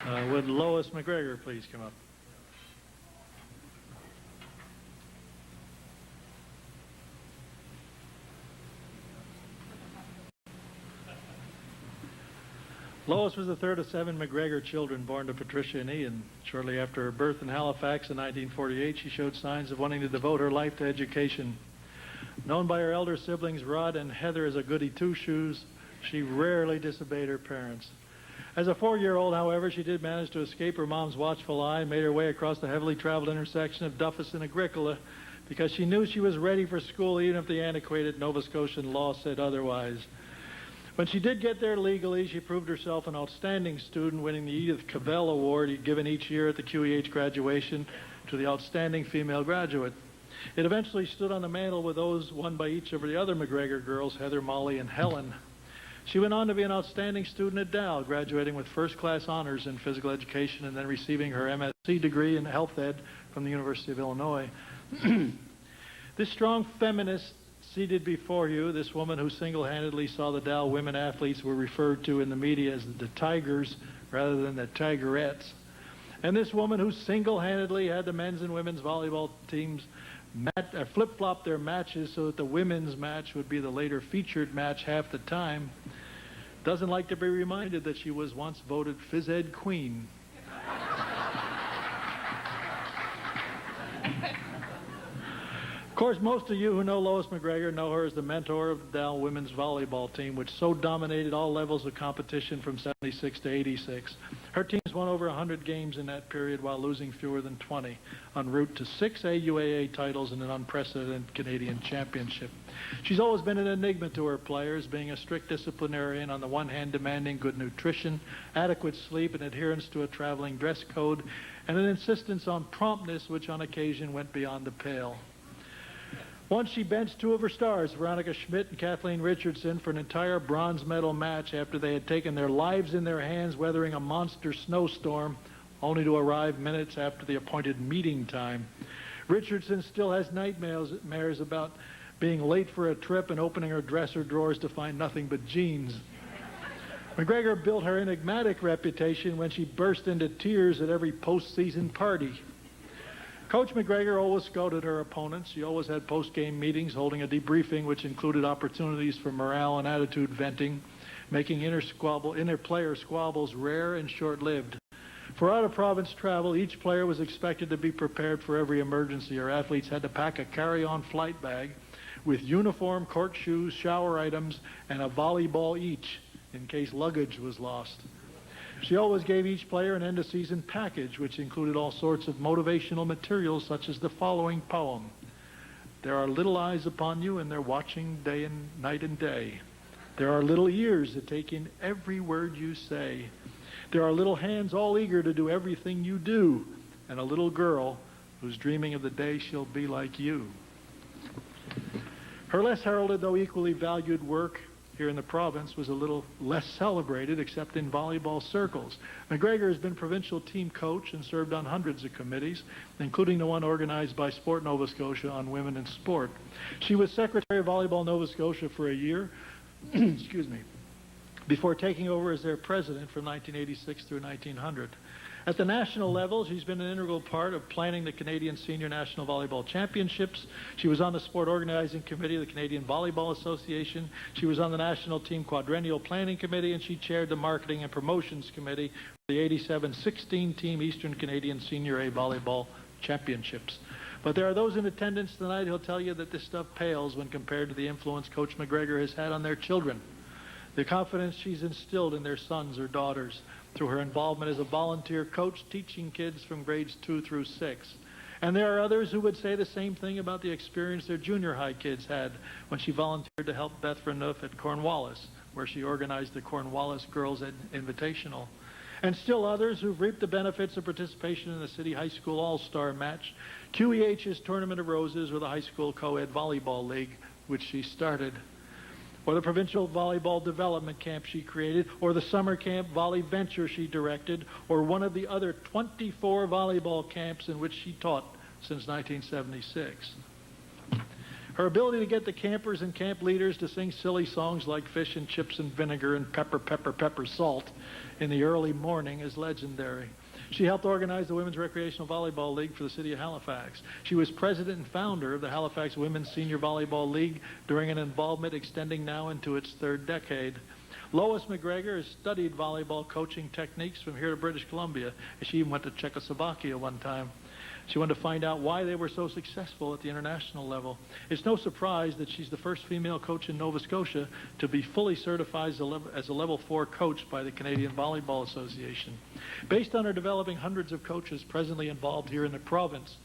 Would Lois MacGregor please come up? Lois was the third of 7 MacGregor children born to Patricia and Ian. Shortly after her birth in Halifax in 1948, she showed signs of wanting to devote her life to education. Known by her elder siblings Rod and Heather as a goody two-shoes, she rarely disobeyed her parents. As a 4-year-old, however, she did manage to escape her mom's watchful eye and made her way across the heavily traveled intersection of Duffus and Agricola because she knew she was ready for school even if the antiquated Nova Scotian law said otherwise. When she did get there legally, she proved herself an outstanding student, winning the Edith Cavell Award given each year at the QEH graduation to the outstanding female graduate. It eventually stood on the mantle with those won by each of the other MacGregor girls, Heather, Molly, and Helen. She went on to be an outstanding student at Dal, graduating with first-class honors in physical education and then receiving her MSc degree in health ed from the University of Illinois. This strong feminist seated before you, this woman who single-handedly saw the Dal women athletes were referred to in the media as the Tigers rather than the Tigerettes. And this woman who single-handedly had the men's and women's volleyball teams flip-flop their matches so that the women's match would be the later featured match half the time, doesn't like to be reminded that she was once voted phys ed queen. Of course, most of you who know Lois MacGregor know her as the mentor of the Dal women's volleyball team, which so dominated all levels of competition from 76 to 86. Her teams won over 100 games in that period while losing fewer than 20, en route to 6 AUAA titles and an unprecedented Canadian championship. She's always been an enigma to her players, being a strict disciplinarian, on the one hand demanding good nutrition, adequate sleep, and adherence to a traveling dress code, and an insistence on promptness which on occasion went beyond the pale. Once she benched 2 of her stars, Veronica Schmidt and Kathleen Richardson, for an entire bronze medal match after they had taken their lives in their hands weathering a monster snowstorm, only to arrive minutes after the appointed meeting time. Richardson still has nightmares about being late for a trip and opening her dresser drawers to find nothing but jeans. MacGregor built her enigmatic reputation when she burst into tears at every postseason party. Coach MacGregor always scouted her opponents. She always had post-game meetings holding a debriefing which included opportunities for morale and attitude venting, making inter-player squabbles rare and short-lived. For out-of-province travel, each player was expected to be prepared for every emergency. Our athletes had to pack a carry-on flight bag with uniform, court shoes, shower items, and a volleyball each in case luggage was lost. She always gave each player an end-of-season package, which included all sorts of motivational materials, such as the following poem. There are little eyes upon you, and they're watching day and night and day. There are little ears that take in every word you say. There are little hands all eager to do everything you do, and a little girl who's dreaming of the day she'll be like you. Her less heralded, though equally valued work here in the province was a little less celebrated, except in volleyball circles. MacGregor has been provincial team coach and served on hundreds of committees, including the one organized by Sport Nova Scotia on women in sport. She was secretary of Volleyball Nova Scotia for a year, excuse me, before taking over as their president from 1986 through 1900. At the national level, she's been an integral part of planning the Canadian Senior National Volleyball Championships. She was on the Sport Organizing Committee of the Canadian Volleyball Association. She was on the National Team Quadrennial Planning Committee, and she chaired the Marketing and Promotions Committee for the 87 16-team Eastern Canadian Senior A Volleyball Championships. But there are those in attendance tonight who'll tell you that this stuff pales when compared to the influence Coach MacGregor has had on their children, the confidence she's instilled in their sons or daughters, through her involvement as a volunteer coach teaching kids from grades 2 through 6. And there are others who would say the same thing about the experience their junior high kids had when she volunteered to help Beth Verneuf at Cornwallis, where she organized the Cornwallis Girls Invitational. And still others who've reaped the benefits of participation in the City High School All-Star Match, QEH's Tournament of Roses, or the High School Co-Ed Volleyball League, which she started, or the provincial volleyball development camp she created, or the summer camp volley venture she directed, or one of the other 24 volleyball camps in which she taught since 1976. Her ability to get the campers and camp leaders to sing silly songs like Fish and Chips and Vinegar and Pepper, Pepper, Pepper, Salt in the early morning is legendary. She helped organize the Women's Recreational Volleyball League for the city of Halifax. She was president and founder of the Halifax Women's Senior Volleyball League during an involvement extending now into its third decade. Lois MacGregor has studied volleyball coaching techniques from here to British Columbia, and she even went to Czechoslovakia one time. She wanted to find out why they were so successful at the international level. It's no surprise that she's the first female coach in Nova Scotia to be fully certified as a Level 4 coach by the Canadian Volleyball Association. Based on her developing hundreds of coaches presently involved here in the province,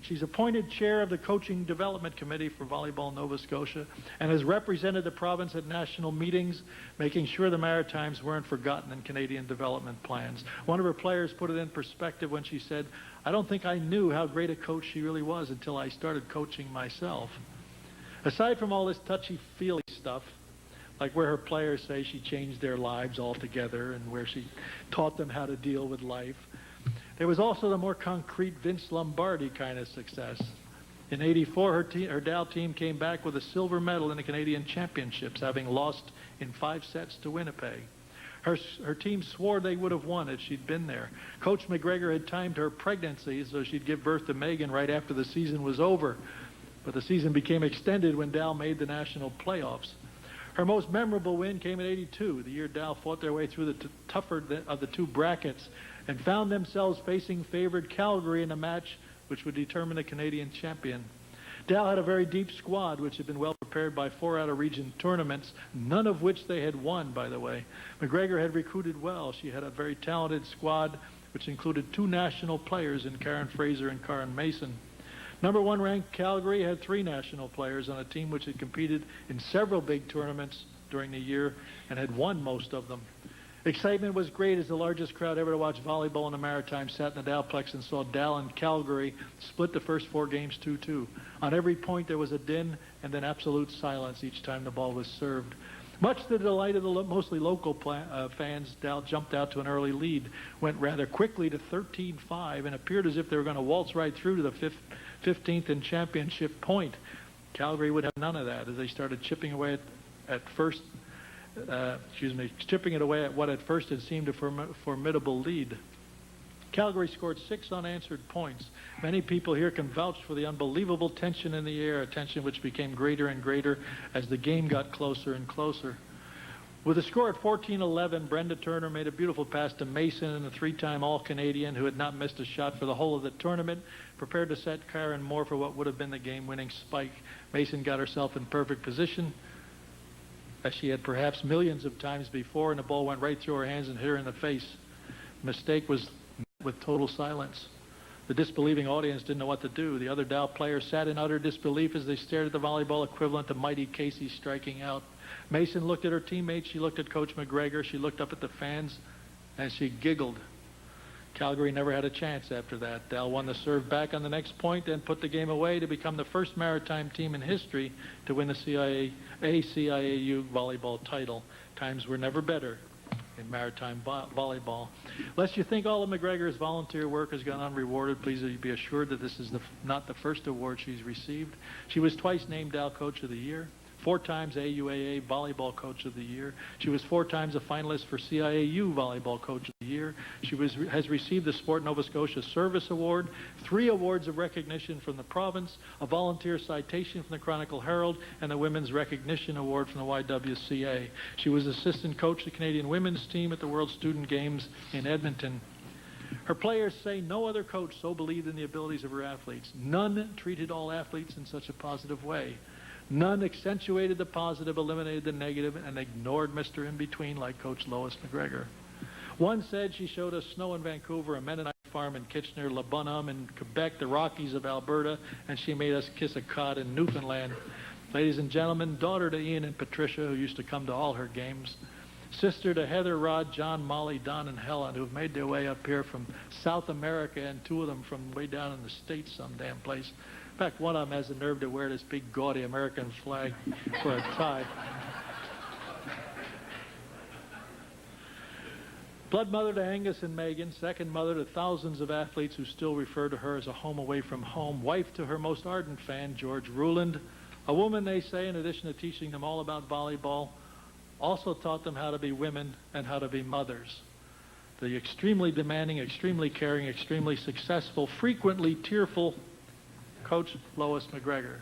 she's appointed chair of the Coaching Development Committee for Volleyball Nova Scotia and has represented the province at national meetings, making sure the Maritimes weren't forgotten in Canadian development plans. One of her players put it in perspective when she said, "I don't think I knew how great a coach she really was until I started coaching myself." Aside from all this touchy-feely stuff, like where her players say she changed their lives altogether and where she taught them how to deal with life, there was also the more concrete Vince Lombardi kind of success. In '84, her Dal team came back with a silver medal in the Canadian Championships, having lost in 5 sets to Winnipeg. Her team swore they would have won if she'd been there. Coach MacGregor had timed her pregnancy so she'd give birth to Megan right after the season was over. But the season became extended when Dal made the national playoffs. Her most memorable win came in '82, the year Dal fought their way through the tougher of the two brackets and found themselves facing favored Calgary in a match which would determine the Canadian champion. Dal had a very deep squad, which had been well prepared by 4 out-of-region tournaments, none of which they had won, by the way. MacGregor had recruited well. She had a very talented squad, which included 2 national players in Karen Fraser and Karen Mason. Number 1 ranked Calgary had 3 national players on a team which had competed in several big tournaments during the year and had won most of them. Excitement was great as the largest crowd ever to watch volleyball in the Maritimes sat in the Dalplex and saw Dal and Calgary split the first 4 games 2-2. On every point there was a din and then absolute silence each time the ball was served. Much to the delight of the mostly local fans, Dal jumped out to an early lead, went rather quickly to 13-5, and appeared as if they were going to waltz right through to the 15th and championship point. Calgary would have none of that as they started chipping away chipping it away at what at first had seemed a formidable lead. Calgary scored 6 unanswered points. Many people here can vouch for the unbelievable tension in the air, a tension which became greater and greater as the game got closer and closer. With a score at 14-11, Brenda Turner made a beautiful pass to Mason, and the 3-time All-Canadian, who had not missed a shot for the whole of the tournament, prepared to set Karen Moore for what would have been the game-winning spike. Mason got herself in perfect position, as she had perhaps millions of times before, and the ball went right through her hands and hit her in the face. The mistake was met with total silence. The disbelieving audience didn't know what to do. The other Dal players sat in utter disbelief as they stared at the volleyball equivalent to mighty Casey striking out. Mason looked at her teammates, she looked at Coach MacGregor, she looked up at the fans, and she giggled. Calgary never had a chance after that. Dal won the serve back on the next point and put the game away to become the first maritime team in history to win the CIAU volleyball title. Times were never better in maritime volleyball. Lest you think all of MacGregor's volunteer work has gone unrewarded, please be assured that this is not the first award she's received. She was twice named Dal Coach of the Year, 4 times AUAA Volleyball Coach of the Year. She was 4 times a finalist for CIAU Volleyball Coach of the Year. She has received the Sport Nova Scotia Service Award, 3 awards of recognition from the province, a volunteer citation from the Chronicle Herald, and the Women's Recognition Award from the YWCA. She was assistant coach of the Canadian women's team at the World Student Games in Edmonton. Her players say no other coach so believed in the abilities of her athletes. None treated all athletes in such a positive way. None accentuated the positive, eliminated the negative, and ignored Mr. In-Between like Coach Lois MacGregor. One said she showed us snow in Vancouver, a Mennonite farm in Kitchener, Le Bonhomme in Quebec, the Rockies of Alberta, and she made us kiss a cod in Newfoundland. Ladies and gentlemen, daughter to Ian and Patricia, who used to come to all her games, sister to Heather, Rod, John, Molly, Don, and Helen, who have made their way up here from South America, and 2 of them from way down in the States some damn place. In fact, one of them has the nerve to wear this big gaudy American flag for a tie. Blood mother to Angus and Megan, second mother to thousands of athletes who still refer to her as a home away from home, wife to her most ardent fan, George Ruland, a woman, they say, in addition to teaching them all about volleyball, also taught them how to be women and how to be mothers. The extremely demanding, extremely caring, extremely successful, frequently tearful Coach Lois MacGregor.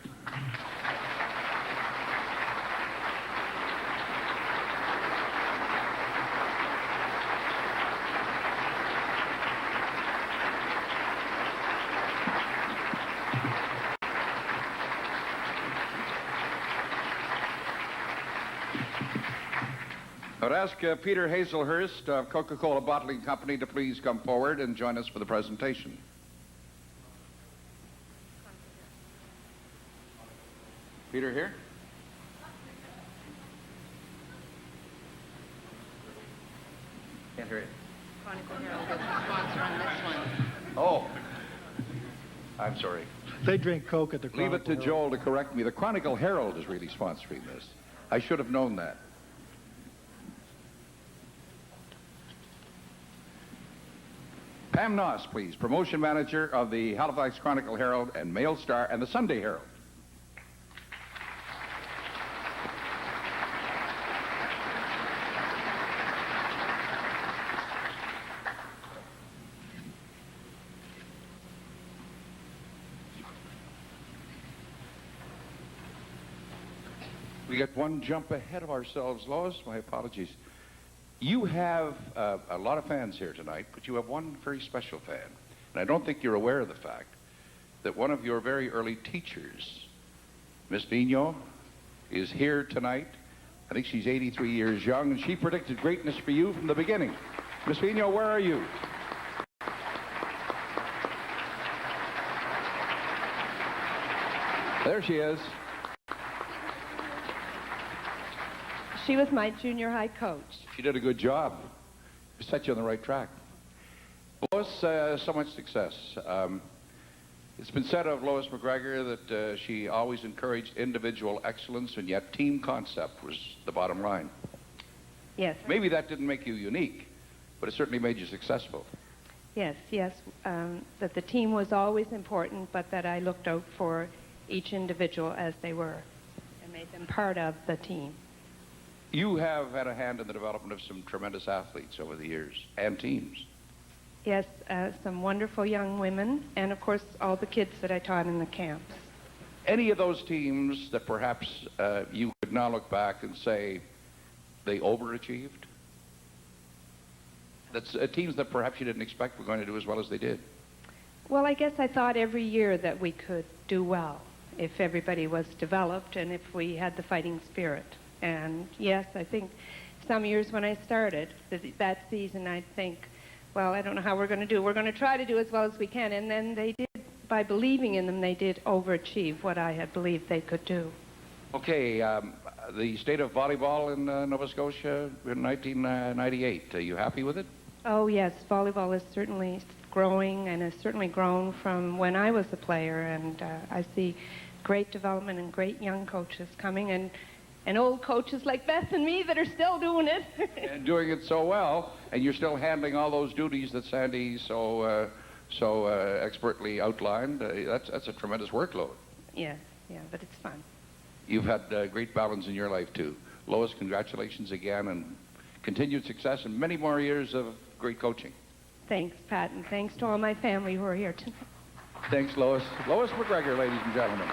I would ask Peter Hazelhurst of Coca-Cola Bottling Company to please come forward and join us for the presentation. Peter here? Can't hear you. Chronicle Herald is the sponsor on this one. Oh, I'm sorry. They drink Coke at the Chronicle Leave it to Herald. Joel to correct me. The Chronicle Herald is really sponsoring this. I should have known that. Pam Noss, please, promotion manager of the Halifax Chronicle Herald and Mail Star and the Sunday Herald. We got one jump ahead of ourselves, Lois. My apologies. You have a lot of fans here tonight, but you have one very special fan. And I don't think you're aware of the fact that one of your very early teachers, Miss Vigneault, is here tonight. I think she's 83 years young, and she predicted greatness for you from the beginning. Miss Vigneault, where are you? There she is. She was my junior high coach. She did a good job. Set you on the right track. Lois, so much success. It's been said of Lois MacGregor that she always encouraged individual excellence, and yet team concept was the bottom line. Yes. Maybe that didn't make you unique, but it certainly made you successful. Yes. That the team was always important, but that I looked out for each individual as they were and made them part of the team. You have had a hand in the development of some tremendous athletes over the years, and teams. Yes, some wonderful young women, and of course all the kids that I taught in the camps. Any of those teams that perhaps you could now look back and say they overachieved? That's teams that perhaps you didn't expect were going to do as well as they did. Well, I guess I thought every year that we could do well if everybody was developed and if we had the fighting spirit. And yes, I think some years when I started that season, I'd think, well, I don't know how we're going to do. We're going to try to do as well as we can. And then they did, by believing in them, they did overachieve what I had believed they could do. Okay, the state of volleyball in Nova Scotia in 1998, are you happy with it? Oh, yes. Volleyball is certainly growing and has certainly grown from when I was a player. And I see great development and great young coaches coming, and old coaches like Beth and me that are still doing it. And doing it so well, and you're still handling all those duties that Sandy so expertly outlined. That's a tremendous workload. Yes, yeah, but it's fun. You've had great balance in your life, too. Lois, congratulations again, and continued success and many more years of great coaching. Thanks, Pat, and thanks to all my family who are here tonight. Thanks, Lois. Lois MacGregor, ladies and gentlemen.